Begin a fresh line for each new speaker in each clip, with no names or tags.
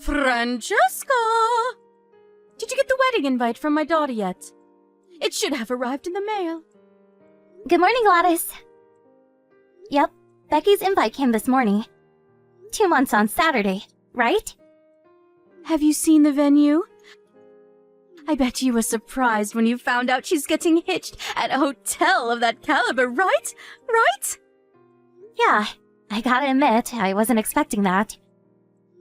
Francesca! Did you get the wedding invite from my daughter yet? It should have arrived in the mail.
Good morning, Gladys. Yep, Becky's invite came this morning. 2 months on Saturday, right?
Have you seen the venue? I bet you were surprised when you found out she's getting hitched at a hotel of that caliber, right? Right?
Yeah, I gotta admit, I wasn't expecting that.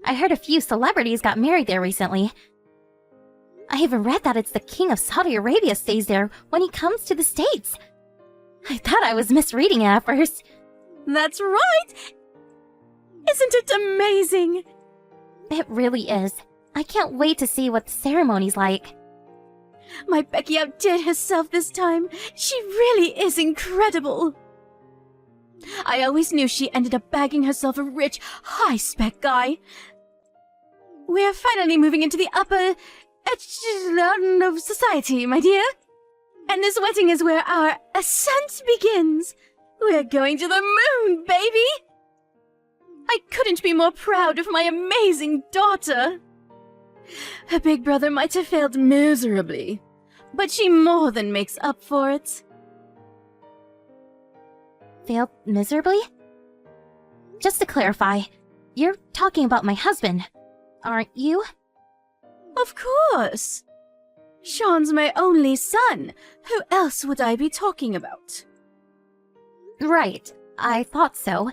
I heard a few celebrities got married there recently. I even read that it's the King of Saudi Arabia stays there when he comes to the States. I thought I was misreading it at first.
That's right! Isn't it amazing?
It really is. I can't wait to see what the ceremony's like.
My Becky outdid herself this time. She really is incredible. I always knew she ended up bagging herself a rich, high-spec guy. We're finally moving into the upper echelon of society, my dear. And this wedding is where our ascent begins. We're going to the moon, baby! I couldn't be more proud of my amazing daughter. Her big brother might have failed miserably, but she more than makes up for it.
Failed miserably? Just to clarify, you're talking about my husband, aren't you?
Of course. Sean's my only son. Who else would I be talking about?
Right, I thought so.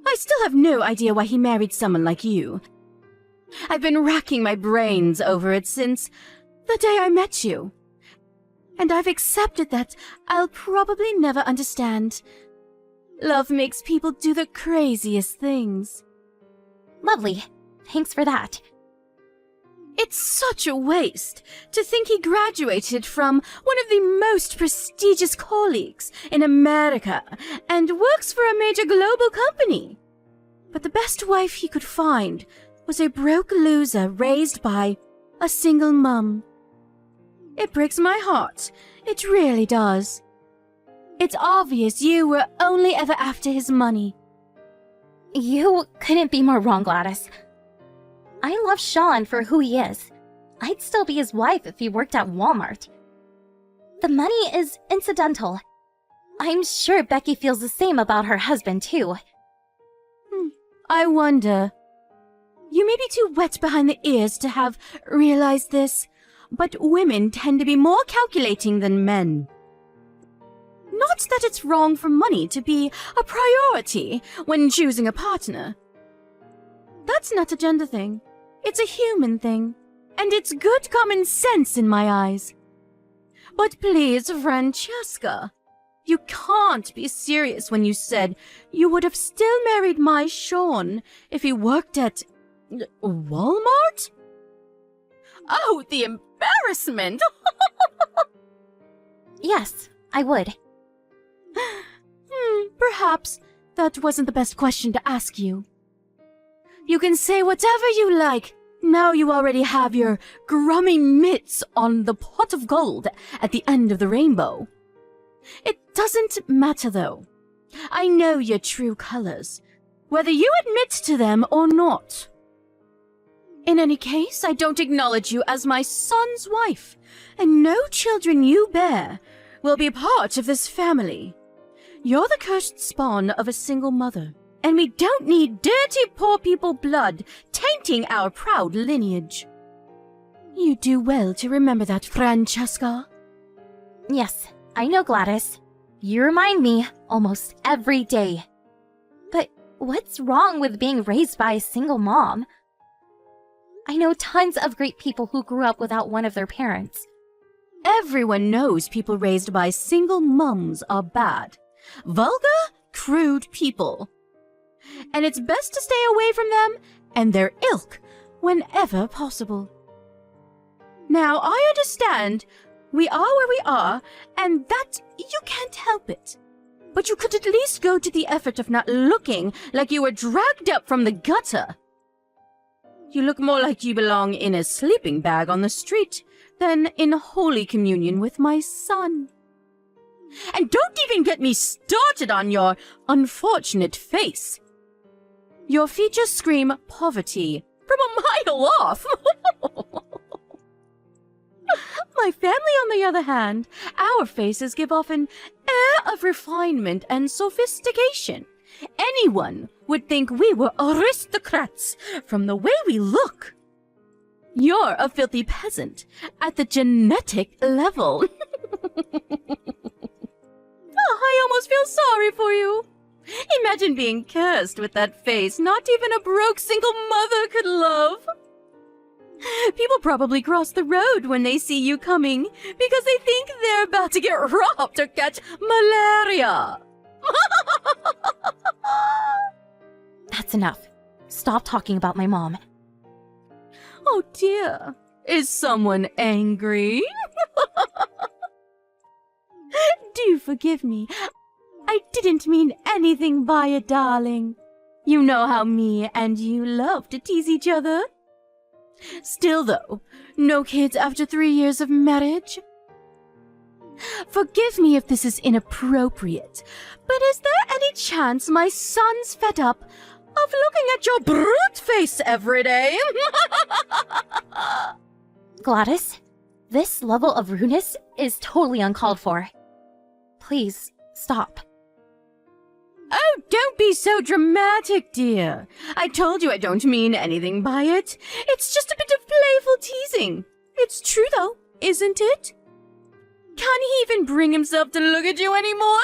I still have no idea why he married someone like you. I've been racking my brains over it since the day I met you. And I've accepted that I'll probably never understand. Love makes people do the craziest things.
Lovely. Thanks for that.
It's such a waste to think he graduated from one of the most prestigious colleges in America and works for a major global company. But the best wife he could find was a broke loser raised by a single mum. It breaks my heart. It really does. It's obvious you were only ever after his money.
You couldn't be more wrong, Gladys. I love Sean for who he is. I'd still be his wife if he worked at Walmart. The money is incidental. I'm sure Becky feels the same about her husband, too.
I wonder. You may be too wet behind the ears to have realized this, but women tend to be more calculating than men. Not that it's wrong for money to be a priority when choosing a partner. That's not a gender thing. It's a human thing, and it's good common sense in my eyes. But please, Francesca, you can't be serious when you said you would have still married my Sean if he worked at Walmart? Oh, the embarrassment!
Yes, I would.
Perhaps that wasn't the best question to ask you. You can say whatever you like. Now you already have your grummy mitts on the pot of gold at the end of the rainbow. It doesn't matter, though. I know your true colors, whether you admit to them or not. In any case, I don't acknowledge you as my son's wife, and no children you bear will be part of this family. You're the cursed spawn of a single mother, and we don't need dirty poor people blood tainting our proud lineage. You do well to remember that, Francesca.
Yes, I know, Gladys. You remind me almost every day. But what's wrong with being raised by a single mom? I know tons of great people who grew up without one of their parents.
Everyone knows people raised by single mums are bad. Vulgar, crude people. And it's best to stay away from them and their ilk whenever possible. Now, I understand we are where we are, and that you can't help it. But you could at least go to the effort of not looking like you were dragged up from the gutter. You look more like you belong in a sleeping bag on the street than in Holy Communion with my son. And don't even get me started on your unfortunate face. Your features scream poverty from a show off. My family, on the other hand, our faces give off an air of refinement and sophistication. Anyone would think we were aristocrats from the way we look. You're a filthy peasant at the genetic level. I almost feel sorry for you. Imagine being cursed with that face not even a broke single mother could love. People probably cross the road when they see you coming because they think they're about to get robbed or catch malaria.
That's enough. Stop talking about my mom.
Oh dear, is someone angry? Do forgive me. I didn't mean anything by it, darling. You know how me and you love to tease each other. Still, though, no kids after 3 years of marriage? Forgive me if this is inappropriate, but is there any chance my son's fed up of looking at your brute face every day?
Gladys, this level of rudeness is totally uncalled for. Please, stop.
Oh, don't be so dramatic, dear. I told you I don't mean anything by it. It's just a bit of playful teasing. It's true, though, isn't it? Can he even bring himself to look at you anymore?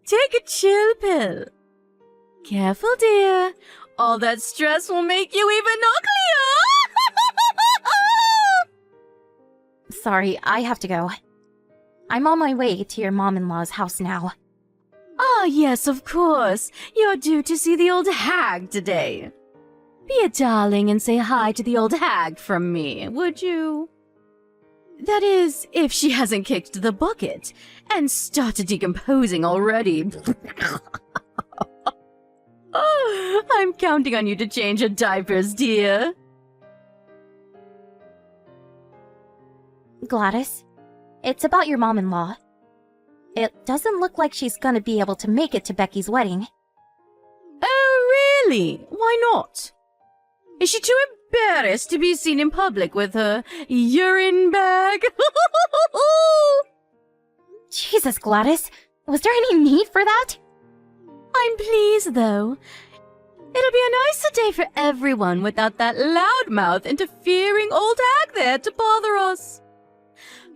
Take a chill pill. Careful, dear. All that stress will make you even uglier.
Sorry, I have to go. I'm on my way to your mom-in-law's house now.
Ah, yes, of course. You're due to see the old hag today. Be a darling and say hi to the old hag from me, would you? That is, if she hasn't kicked the bucket and started decomposing already. Oh, I'm counting on you to change your diapers, dear.
Gladys, it's about your mom-in-law. It doesn't look like she's gonna be able to make it to Becky's wedding.
Oh, really? Why not? Is she too embarrassed to be seen in public with her urine bag?
Jesus, Gladys, was there any need for that?
I'm pleased, though. It'll be a nicer day for everyone without that loudmouth interfering old hag there to bother us.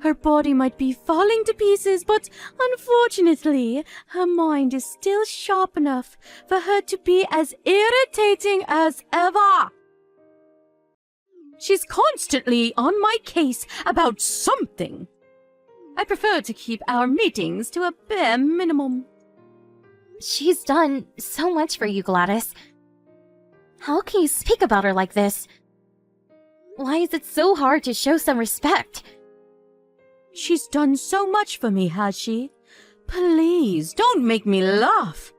Her body might be falling to pieces, but unfortunately, her mind is still sharp enough for her to be as irritating as ever. She's constantly on my case about something. I prefer to keep our meetings to a bare minimum.
She's done so much for you, Gladys. How can you speak about her like this? Why is it so hard to show some respect?
She's done so much for me, has she? Please, don't make me laugh.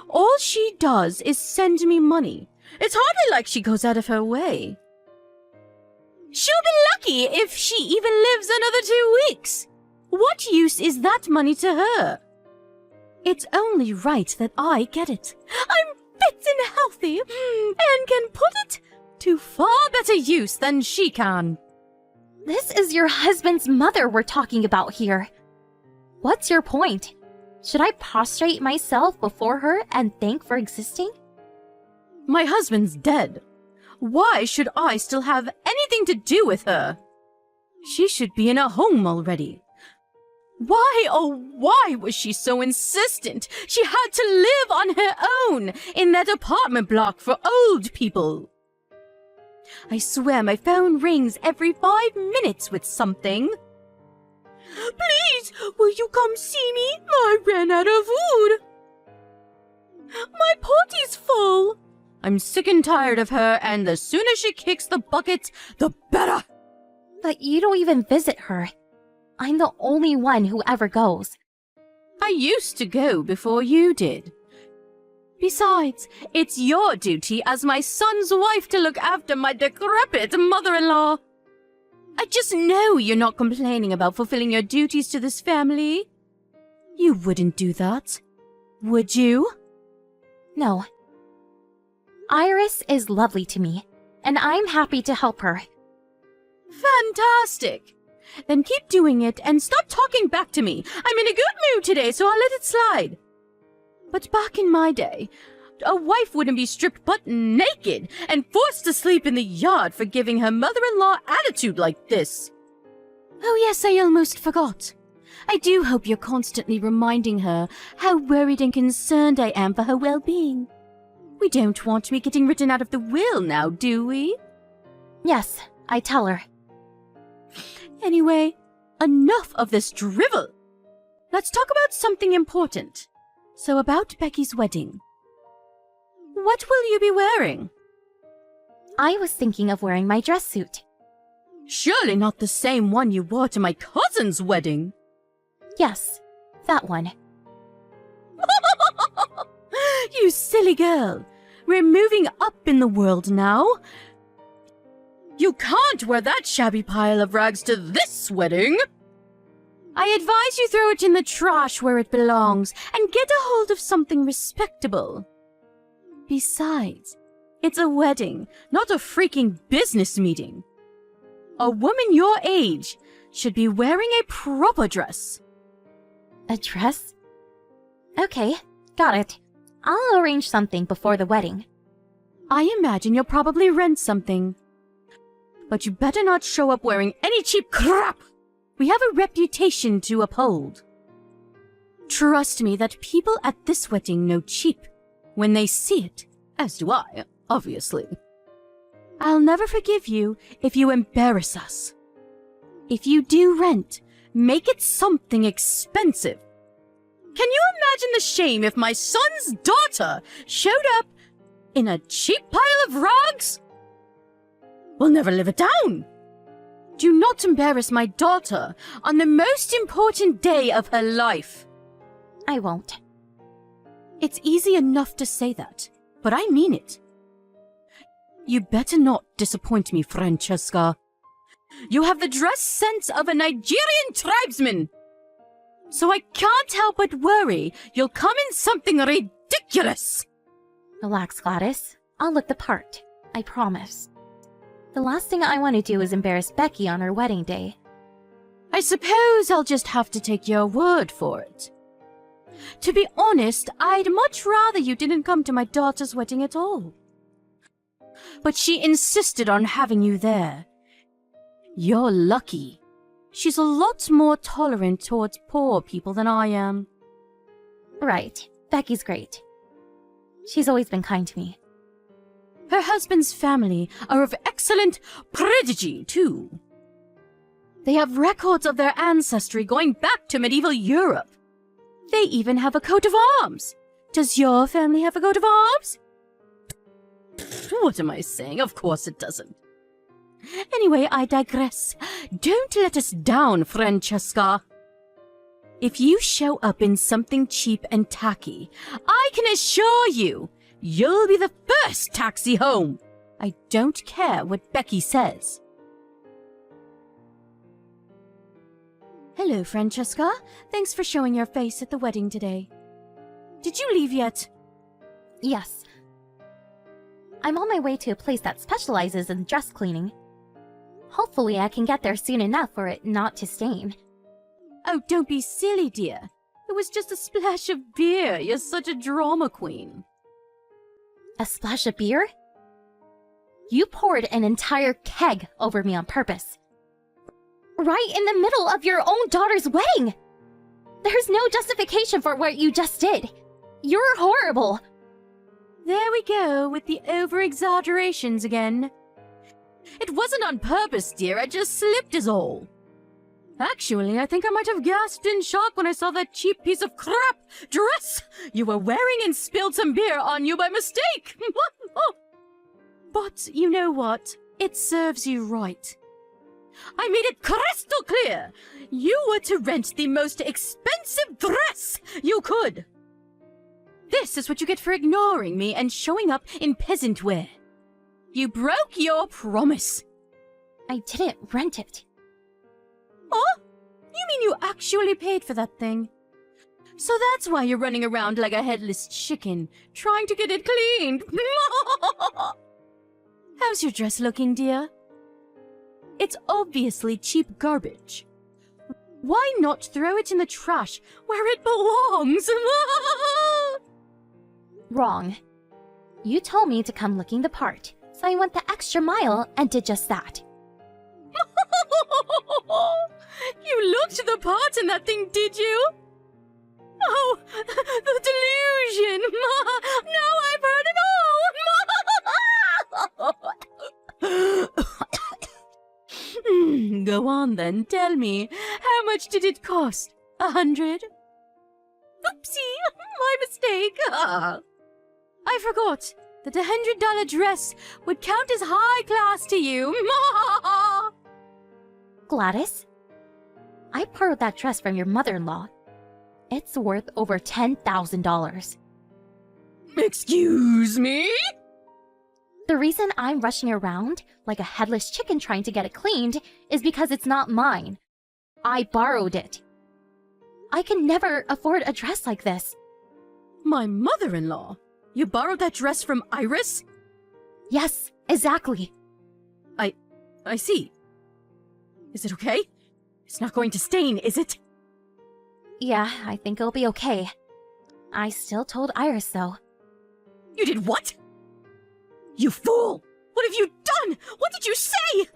All she does is send me money. It's hardly like she goes out of her way. She'll be lucky if she even lives another 2 weeks. What use is that money to her? It's only right that I get it. I'm fit and healthy, and can put it to far better use than she can.
This is your husband's mother we're talking about here. What's your point? Should I prostrate myself before her and thank for existing?
My husband's dead. Why should I still have anything to do with her? She should be in a home already. Why, oh why was she so insistent she had to live on her own in that apartment block for old people? I swear my phone rings every 5 minutes with something. Please, will you come see me? I ran out of food. My potty's full. I'm sick and tired of her, and the sooner she kicks the bucket, the better.
But you don't even visit her. I'm the only one who ever goes.
I used to go before you did. Besides, it's your duty as my son's wife to look after my decrepit mother-in-law. I just know you're not complaining about fulfilling your duties to this family. You wouldn't do that, would you?
No. Iris is lovely to me, and I'm happy to help her.
Fantastic! Then keep doing it and stop talking back to me. I'm in a good mood today, so I'll let it slide. But back in my day, a wife wouldn't be stripped butt naked and forced to sleep in the yard for giving her mother-in-law attitude like this. Oh yes, I almost forgot. I do hope you're constantly reminding her how worried and concerned I am for her well-being. We don't want me getting written out of the will now, do we?
Yes, I tell her.
Anyway, enough of this drivel. Let's talk about something important. So about Becky's wedding. What will you be wearing?
I was thinking of wearing my dress suit.
Surely not the same one you wore to my cousin's wedding.
Yes, that one.
You silly girl. We're moving up in the world now. You can't wear that shabby pile of rags to this wedding. I advise you throw it in the trash where it belongs and get a hold of something respectable. Besides, it's a wedding, not a freaking business meeting. A woman your age should be wearing a proper dress.
A dress? Okay, got it. I'll arrange something before the wedding.
I imagine you'll probably rent something. But you better not show up wearing any cheap crap. We have a reputation to uphold. Trust me that people at this wedding know cheap when they see it, as do I, obviously. I'll never forgive you if you embarrass us. If you do rent, make it something expensive. Can you imagine the shame if my son's daughter showed up in a cheap pile of rags? We'll never live it down. Do not embarrass my daughter on the most important day of her life.
I won't.
It's easy enough to say that, but I mean it. You better not disappoint me, Francesca. You have the dress sense of a Nigerian tribesman. So I can't help but worry you'll come in something ridiculous.
Relax, Gladys. I'll look the part. I promise. The last thing I want to do is embarrass Becky on her wedding day.
I suppose I'll just have to take your word for it. To be honest, I'd much rather you didn't come to my daughter's wedding at all. But she insisted on having you there. You're lucky. She's a lot more tolerant towards poor people than I am.
Right. Becky's great. She's always been kind to me.
Her husband's family are of excellent prodigy, too. They have records of their ancestry going back to medieval Europe. They even have a coat of arms. Does your family have a coat of arms? What am I saying? Of course it doesn't. Anyway, I digress. Don't let us down, Francesca. If you show up in something cheap and tacky, I can assure you, you'll be the first taxi home. I don't care what Becky says. Hello, Francesca. Thanks for showing your face at the wedding today. Did you leave yet?
Yes. I'm on my way to a place that specializes in dress cleaning. Hopefully I can get there soon enough for it not to stain.
Oh, don't be silly, dear. It was just a splash of beer. You're such a drama queen.
A splash of beer? You poured an entire keg over me on purpose. Right in the middle of your own daughter's wedding! There's no justification for what you just did. You're horrible.
There we go with the over-exaggerations again. It wasn't on purpose, dear. I just slipped is all. Actually, I think I might have gasped in shock when I saw that cheap piece of crap dress you were wearing and spilled some beer on you by mistake. But you know what? It serves you right. I made it crystal clear. You were to rent the most expensive dress you could. This is what you get for ignoring me and showing up in peasant wear. You broke your promise.
I didn't rent it.
Oh? You mean you actually paid for that thing? So that's why you're running around like a headless chicken, trying to get it cleaned. How's your dress looking, dear? It's obviously cheap garbage. Why not throw it in the trash where it belongs?
Wrong. You told me to come looking the part, so I went the extra mile and did just that.
You looked the part in that thing, did you? Oh, the delusion! Now I've heard it all! Go on then, tell me, how much did it cost? 100? Oopsie, my mistake. I forgot that $100 dress would count as high class to you.
Gladys? I borrowed that dress from your mother-in-law. It's worth over $10,000.
Excuse me?
The reason I'm rushing around like a headless chicken trying to get it cleaned is because it's not mine. I borrowed it. I can never afford a dress like this.
My mother-in-law? You borrowed that dress from Iris?
Yes, exactly.
I see. Is it okay? It's not going to stain, is it?
Yeah, I think it'll be okay. I still told Iris, though.
You did what? You fool! What have you done? What did you say?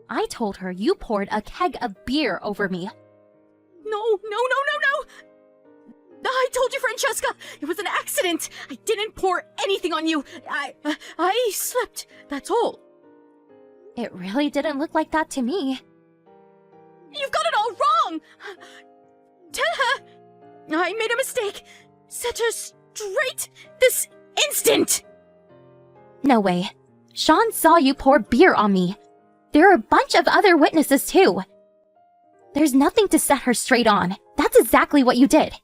I told her you poured a keg of beer over me.
No. I told you, Francesca, it was an accident. I didn't pour anything on you. I slipped, that's all.
It really didn't look like that to me.
You've got it all wrong! Tell her I made a mistake. Set her straight this instant!
No way. Sean saw you pour beer on me. There are a bunch of other witnesses, too. There's nothing to set her straight on. That's exactly what you did.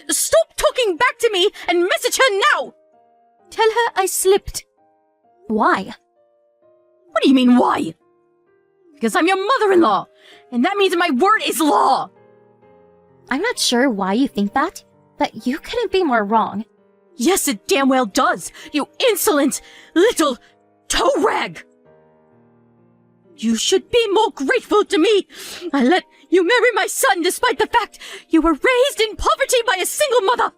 Stop talking back to me and message her now! Tell her I slipped.
Why?
What do you mean, why? Because I'm your mother-in-law, and that means my word is law!
I'm not sure why you think that, but you couldn't be more wrong.
Yes, it damn well does, you insolent little toe rag! You should be more grateful to me. I let you marry my son despite the fact you were raised in poverty by a single mother.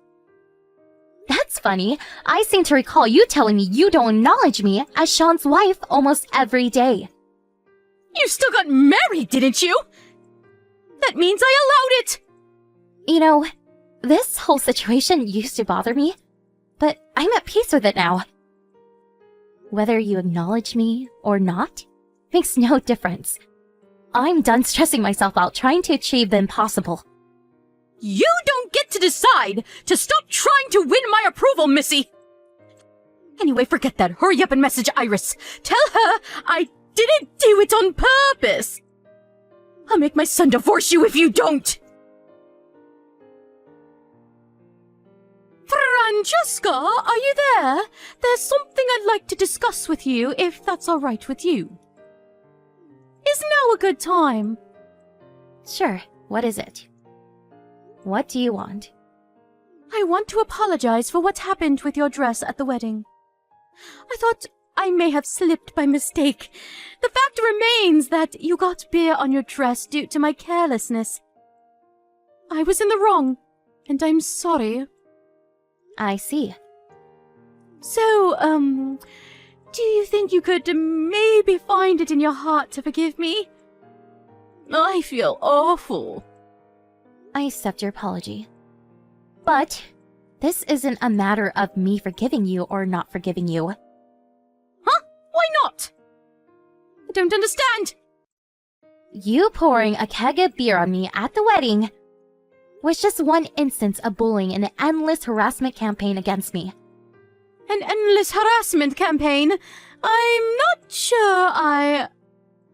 That's funny. I seem to recall you telling me you don't acknowledge me as Sean's wife almost every day.
You still got married, didn't you? That means I allowed it.
You know, this whole situation used to bother me, but I'm at peace with it now. Whether you acknowledge me or not makes no difference. I'm done stressing myself out trying to achieve the impossible.
You don't get to decide to stop trying to win my approval, Missy! Anyway, forget that. Hurry up and message Iris. Tell her I didn't do it on purpose. I'll make my son divorce you if you don't. Francesca, are you there? There's something I'd like to discuss with you, if that's all right with you. Is now a good time?
Sure, what is it? What do you want?
I want to apologize for what happened with your dress at the wedding. I thought I may have slipped by mistake. The fact remains that you got beer on your dress due to my carelessness. I was in the wrong, and I'm sorry.
I see.
So, do you think you could maybe find it in your heart to forgive me? I feel awful.
I accept your apology. But this isn't a matter of me forgiving you or not forgiving you.
Huh? Why not? I don't understand.
You pouring a keg of beer on me at the wedding was just one instance of bullying in an endless harassment campaign against me.
An endless harassment campaign? I'm not sure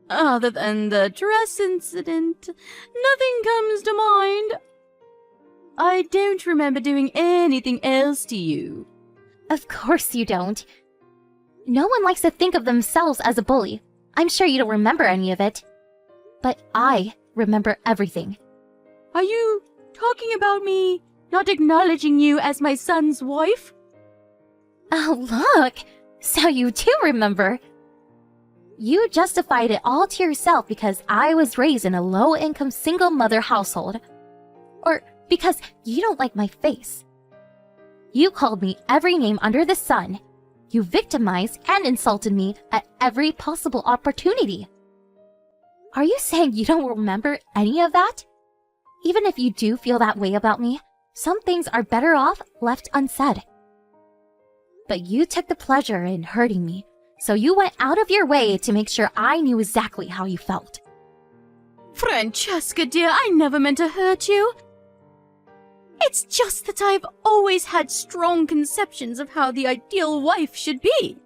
Other than the dress incident, nothing comes to mind. I don't remember doing anything else to you.
Of course you don't. No one likes to think of themselves as a bully. I'm sure you don't remember any of it. But I remember everything.
Are you talking about me not acknowledging you as my son's wife?
Oh, look! So you too remember. You justified it all to yourself because I was raised in a low-income single-mother household. Or because you don't like my face. You called me every name under the sun. You victimized and insulted me at every possible opportunity. Are you saying you don't remember any of that? Even if you do feel that way about me, some things are better off left unsaid. But you took the pleasure in hurting me, so you went out of your way to make sure I knew exactly how you felt.
Francesca, dear, I never meant to hurt you. It's just that I've always had strong conceptions of how the ideal wife should be.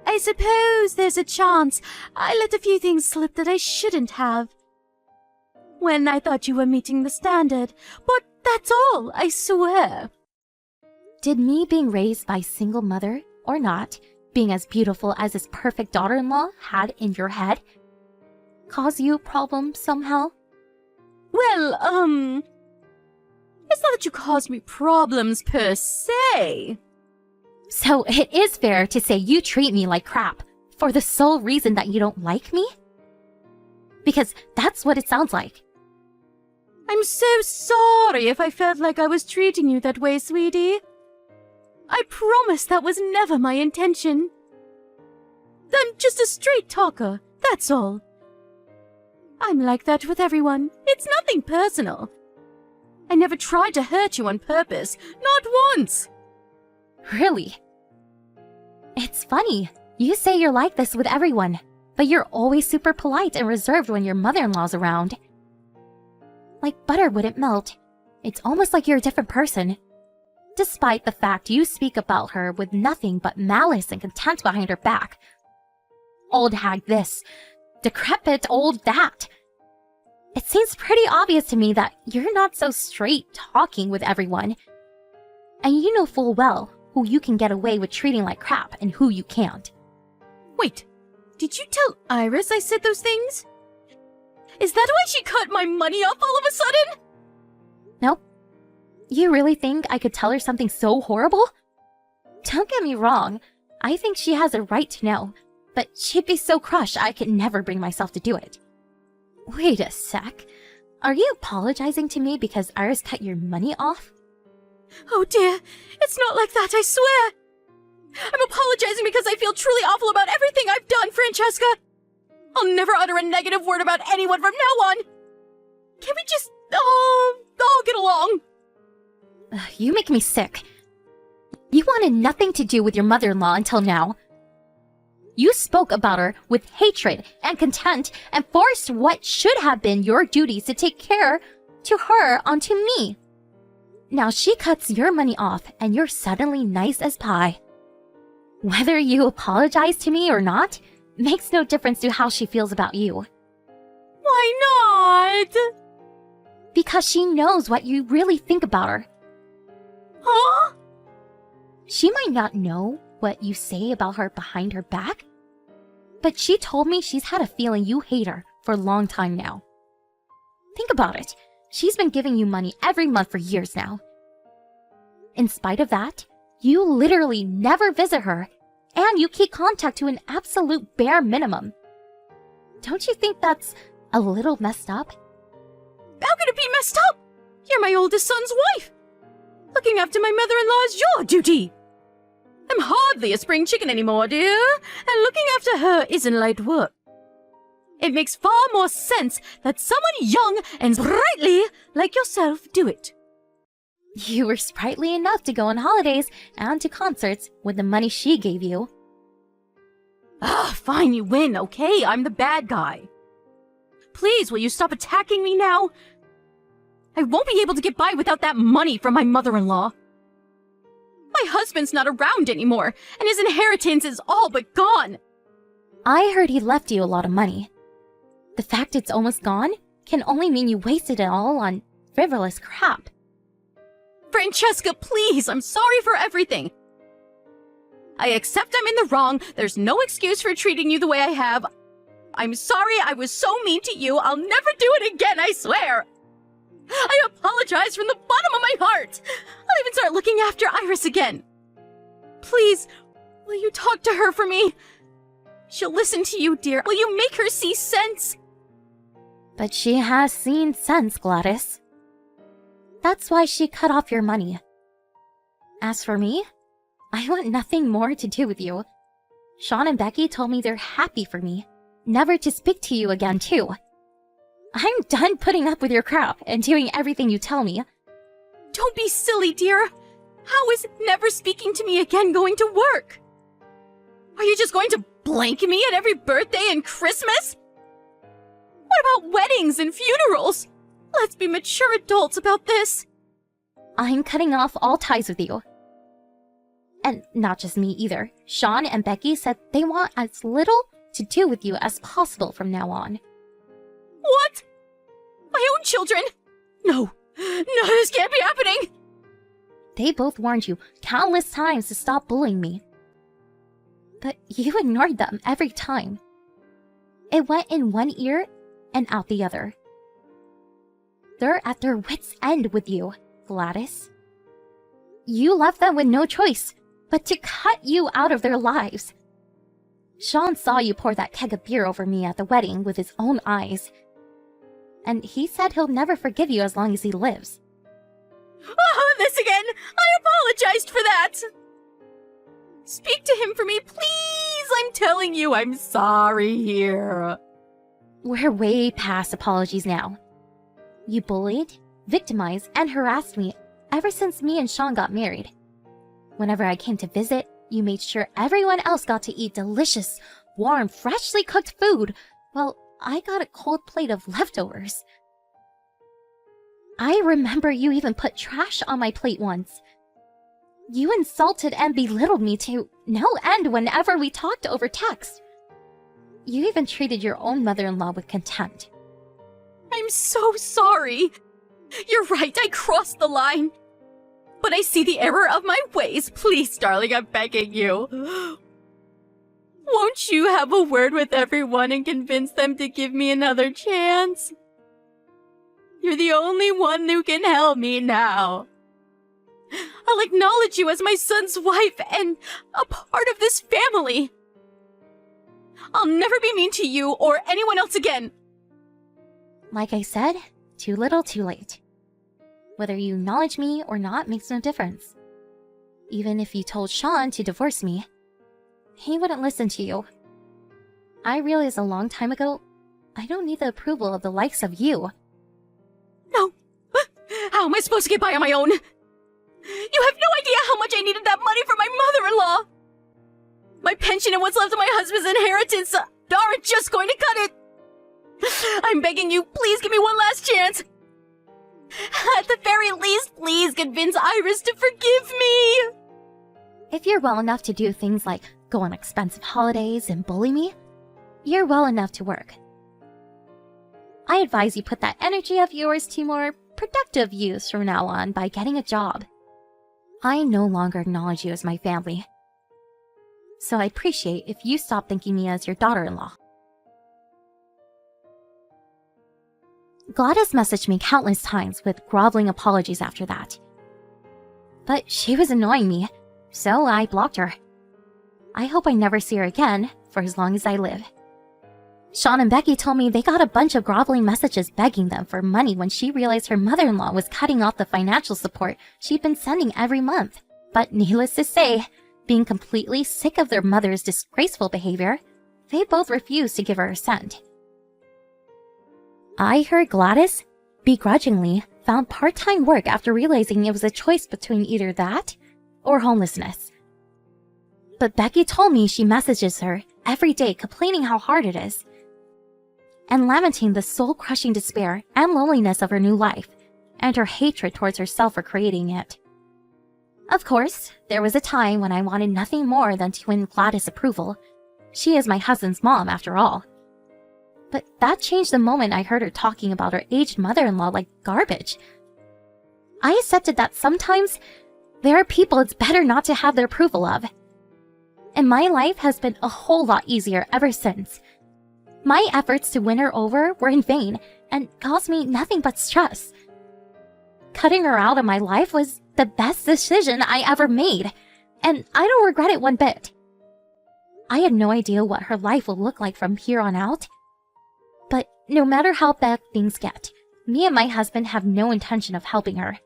I suppose there's a chance I let a few things slip that I shouldn't have. When I thought you were meeting the standard, but that's all, I swear.
Did me being raised by a single mother, or not, being as beautiful as this perfect daughter-in-law had in your head, cause you problems somehow?
Well, it's not that you caused me problems per se.
So it is fair to say you treat me like crap for the sole reason that you don't like me? Because that's what it sounds like.
I'm so sorry if I felt like I was treating you that way, sweetie. I promise that was never my intention. I'm just a straight talker, that's all. I'm like that with everyone. It's nothing personal. I never tried to hurt you on purpose, not once.
Really? It's funny. You say you're like this with everyone, but you're always super polite and reserved when your mother-in-law's around. Like butter wouldn't melt. It's almost like you're a different person. Despite the fact you speak about her with nothing but malice and contempt behind her back. Old hag this, decrepit old that. It seems pretty obvious to me that you're not so straight talking with everyone. And you know full well who you can get away with treating like crap and who you can't.
Wait, did you tell Iris I said those things? Is that why she cut my money off all of a sudden?
Nope. You really think I could tell her something so horrible? Don't get me wrong, I think she has a right to know, but she'd be so crushed I could never bring myself to do it. Wait a sec. Are you apologizing to me because Iris cut your money off?
Oh dear, it's not like that, I swear. I'm apologizing because I feel truly awful about everything I've done, Francesca. I'll never utter a negative word about anyone from now on. Can we just, all get along?
You make me sick. You wanted nothing to do with your mother-in-law until now. You spoke about her with hatred and contempt and forced what should have been your duties to take care to her onto me. Now she cuts your money off and you're suddenly nice as pie. Whether you apologize to me or not makes no difference to how she feels about you.
Why not?
Because she knows what you really think about her.
Huh?
She might not know what you say about her behind her back, but she told me she's had a feeling you hate her for a long time now. Think about it. She's been giving you money every month for years now. In spite of that, you literally never visit her, and you keep contact to an absolute bare minimum. Don't you think that's a little messed up?
How can it be messed up? You're my oldest son's wife. Looking after my mother-in-law is your duty. I'm hardly a spring chicken anymore, dear, and looking after her isn't light work. It makes far more sense that someone young and sprightly like yourself do it.
You were sprightly enough to go on holidays and to concerts with the money she gave you.
Fine, you win, okay? I'm the bad guy. Please, will you stop attacking me now? I won't be able to get by without that money from my mother-in-law. My husband's not around anymore, and his inheritance is all but gone.
I heard he left you a lot of money. The fact it's almost gone can only mean you wasted it all on frivolous crap.
Francesca, please, I'm sorry for everything. I accept I'm in the wrong. There's no excuse for treating you the way I have. I'm sorry I was so mean to you. I'll never do it again, I swear. I apologize from the bottom of my heart! I'll even start looking after Iris again. Please, will you talk to her for me? She'll listen to you, dear. Will you make her see sense?
But she has seen sense, Gladys. That's why she cut off your money. As for me, I want nothing more to do with you. Sean and Becky told me they're happy for me, never to speak to you again, too. I'm done putting up with your crap and doing everything you tell me.
Don't be silly, dear. How is never speaking to me again going to work? Are you just going to blank me at every birthday and Christmas? What about weddings and funerals? Let's be mature adults about this.
I'm cutting off all ties with you. And not just me either. Sean and Becky said they want as little to do with you as possible from now on.
What? My own children? No, this can't be happening.
They both warned you countless times to stop bullying me. But you ignored them every time. It went in one ear and out the other. They're at their wits' end with you, Gladys. You left them with no choice but to cut you out of their lives. Sean saw you pour that keg of beer over me at the wedding with his own eyes. And he said he'll never forgive you as long as he lives.
Oh, this again! I apologized for that! Speak to him for me, please! I'm telling you, I'm sorry here.
We're way past apologies now. You bullied, victimized, and harassed me ever since me and Sean got married. Whenever I came to visit, you made sure everyone else got to eat delicious, warm, freshly cooked food, while I got a cold plate of leftovers. I remember you even put trash on my plate once. You insulted and belittled me to no end whenever we talked over text. You even treated your own mother-in-law with contempt.
I'm so sorry. You're right, I crossed the line. But I see the error of my ways. Please, darling, I'm begging you. Won't you have a word with everyone and convince them to give me another chance? You're the only one who can help me now. I'll acknowledge you as my son's wife and a part of this family. I'll never be mean to you or anyone else again.
Like I said, too little, too late. Whether you acknowledge me or not makes no difference. Even if you told Sean to divorce me, he wouldn't listen to you. I realized a long time ago, I don't need the approval of the likes of you.
No. How am I supposed to get by on my own? You have no idea how much I needed that money for my mother-in-law. My pension and what's left of my husband's inheritance aren't just going to cut it. I'm begging you, please give me one last chance. At the very least, please convince Iris to forgive me.
If you're well enough to do things like go on expensive holidays and bully me, you're well enough to work. I advise you put that energy of yours to more productive use from now on by getting a job. I no longer acknowledge you as my family. So I appreciate if you stop thinking me as your daughter-in-law. Gladys messaged me countless times with groveling apologies after that. But she was annoying me, so I blocked her. I hope I never see her again for as long as I live. Sean and Becky told me they got a bunch of groveling messages begging them for money when she realized her mother-in-law was cutting off the financial support she'd been sending every month. But needless to say, being completely sick of their mother's disgraceful behavior, they both refused to give her a cent. I heard Gladys, begrudgingly, found part-time work after realizing it was a choice between either that or homelessness. But Becky told me she messages her every day complaining how hard it is, and lamenting the soul-crushing despair and loneliness of her new life, and her hatred towards herself for creating it. Of course, there was a time when I wanted nothing more than to win Gladys' approval. She is my husband's mom, after all. But that changed the moment I heard her talking about her aged mother-in-law like garbage. I accepted that sometimes there are people it's better not to have their approval of. And my life has been a whole lot easier ever since. My efforts to win her over were in vain and caused me nothing but stress. Cutting her out of my life was the best decision I ever made, and I don't regret it one bit. I had no idea what her life will look like from here on out. But no matter how bad things get, me and my husband have no intention of helping her.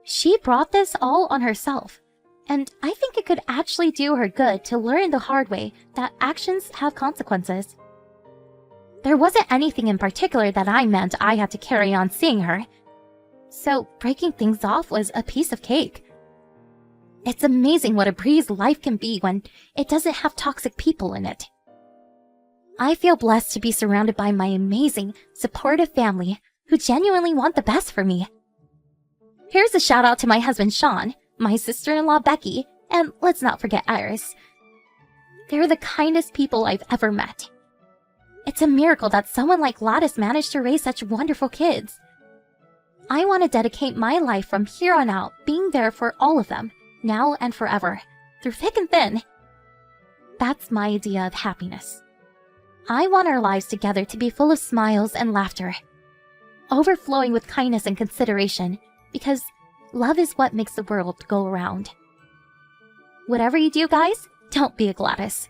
She brought this all on herself, and I think it could actually do her good to learn the hard way that actions have consequences. There wasn't anything in particular that I meant I had to carry on seeing her, so breaking things off was a piece of cake. It's amazing what a breeze life can be when it doesn't have toxic people in it. I feel blessed to be surrounded by my amazing, supportive family who genuinely want the best for me. Here's a shout out to my husband Sean, my sister-in-law Becky, and let's not forget Iris. They're the kindest people I've ever met. It's a miracle that someone like Gladys managed to raise such wonderful kids. I want to dedicate my life from here on out being there for all of them, now and forever, through thick and thin. That's my idea of happiness. I want our lives together to be full of smiles and laughter, overflowing with kindness and consideration, because love is what makes the world go around. Whatever you do, guys, don't be a Gladys.